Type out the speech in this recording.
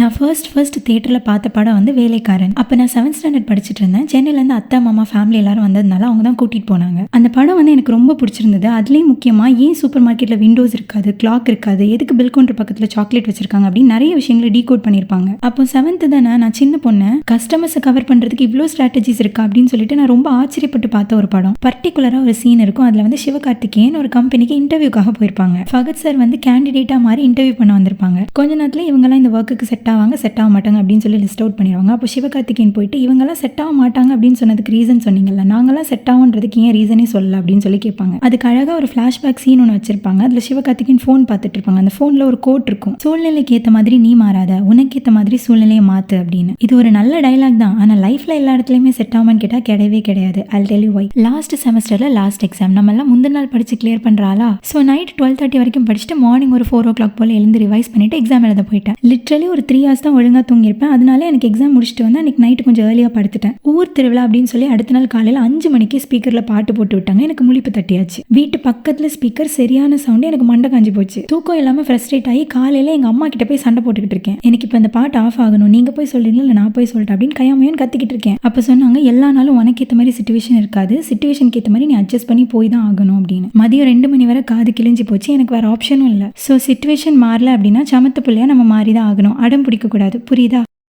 நான் ஃபர்ஸ்ட் தியேட்டரில் பார்த்த படம் வந்து வேலைக்காரன். அப்போ நான் 7th ஸ்டாண்டர்ட் படிச்சுட்டு இருந்தேன். சென்னையிலேருந்து அத்தை மாமா ஃபேமிலி எல்லாரும் வந்ததுனால அவங்க தான் கூட்டிகிட்டு போனாங்க. அந்த படம் வந்து எனக்கு ரொம்ப பிடிச்சிருந்தது. அதுலேயும் முக்கியமாக ஏன் சூப்பர் மார்க்கெட்டில் விண்டோஸ் இருக்காது, கிளாக் இருக்காது, எதுக்கு பில் கவுண்டர் பக்கத்தில் சாக்லேட் வச்சிருக்காங்க அப்படின்னு நிறைய விஷயங்களை டீகோட் பண்ணியிருப்பாங்க. அப்போ 7th தானே, நான் சின்ன பொண்ணு, கஸ்டமர்ஸை கவர் பண்ணுறதுக்கு இவ்வளோ ஸ்ட்ராட்டஜிஸ் இருக்கா அப்படின்னு சொல்லிட்டு நான் ரொம்ப ஆச்சரியப்பட்டு பார்த்த ஒரு படம். பர்டிகுலராக ஒரு சீன் இருக்கும். அதில் வந்து சிவகார்த்திகேயன் ஒரு கம்பெனிக்கு இன்டர்வியூக்காக போயிருப்பாங்க. ஃபகத் சார் வந்து கேண்டிடேட்டாக மாதிரி இன்டர்வியூ பண்ண வந்திருப்பாங்க. கொஞ்ச நேரத்தில் இவங்கெல்லாம் இந்த ஒர்க்குக்கு செட் ஆவாங்க, செட் ஆக மாட்டாங்க அப்படின்னு சொல்லி லிஸ்ட் அவுட் பண்ணிடுவாங்க. அப்போ சிவகார்த்திகேயன் போயிட்டு இவங்கெல்லாம் செட் ஆக மாட்டாங்க அப்படின்னு சொன்னதுக்கு ரீசன் சொன்னீங்கல்ல, நாங்களாம் செட் ஆகுன்றதுக்கு ஏன் ரீசனே சொல்லல அப்படின்னு சொல்லி கேட்பாங்க. அதுக்கு அழகாக ஒரு ஃபிளாஷ்பேக் சீன் ஒன்று வச்சிருப்பாங்க. அதில் சிவகார்த்திகேயன் ஃபோன் பார்த்துட்டு இருப்பாங்க. அந்த ஃபோனில் ஒரு கோட் இருக்கும், சூழ்நிலைக்கு ஏற்ற மாதிரி நீ மாறாத, உனக்கு ஏற்ற மாதிரி சூழ்நிலையை மாற்று அப்படின்னு. இது ஒரு நல்ல டைலாக் தான், ஆனால் லைஃப்ல எல்லா இடத்துலையுமே செட் ஆகுமான்னு கேட்டால் கிடையவே கிடையாது. I'll tell you why. Last செமஸ்டரில் லாஸ்ட் எக்ஸாம் நம்ம எல்லாம் முந்தின நாள் படிச்சு கிளியர் பண்ணுறாளா. ஸோ நைட் 12:30 வரைக்கும் படிச்சுட்டு மார்னிங் ஒரு 4 o'clock போல் எழுந்து ரிவைஸ் பண்ணிட்டு எக்ஸாம் எழுத போயிட்டேன். லிட்ரலி ஒரு 3 hours தான் ஒழுங்காக தூங்கியிருப்பேன். அதனால எனக்கு எக்ஸாம் முடிச்சுட்டு வந்து அன்றைக்கி நைட்டு கொஞ்சம் ஏர்லியாக படுத்துட்டேன். ஊர் திருவிழா அப்படின்னு சொல்லி அடுத்த நாள் காலையில் 5 மணிக்கு ஸ்பீக்கரில் பாட்டு போட்டு விட்டாங்க. எனக்கு முழிப்பு தட்டியாச்சு. வீட்டு பக்கத்தில் ஸ்பீக்கர் சரியான சவுண்டு, எனக்கு மண்டை காஞ்சி போச்சு. தூக்கம் இல்லாமல் ஃப்ரஸ்ட்ரேட் ஆகி காலையில் எங்கள் அம்மா கிட்ட போய் சண்டை போட்டுக்கிட்டு இருக்கேன். எனக்கு இப்போ இந்த பாட்டு ஆஃப் ஆகணும், நீங்கள் போய் சொல்கிறீங்களா இல்லை நான் போய் சொல்லிட்டேன் அப்படின்னு கையாமையும் கத்திக்கிட்டு இருக்கேன். அப்போ சொன்னாங்க, எல்லா நாளும் உனக்கு ஏற்ற மாதிரி சிச்சுவேஷன் இருக்காது, சிச்சுவேஷனுக்கு ஏற்ற மாதிரி நீ அட்ஜஸ்ட் பண்ணி போய் தான் ஆகணும் அப்படின்னு. மதியம் 2 மணி வரை காது கிழிஞ்சு போச்சு. எனக்கு வேறு ஆப்ஷனும் இல்லை. ஸோ சிச்சுவேஷன் மாறல அப்படின்னா சமத்து பிள்ளையா நம்ம மாறி தான் ஆகணும். அடம் பிடிக்க கூடாது, புரியுதா?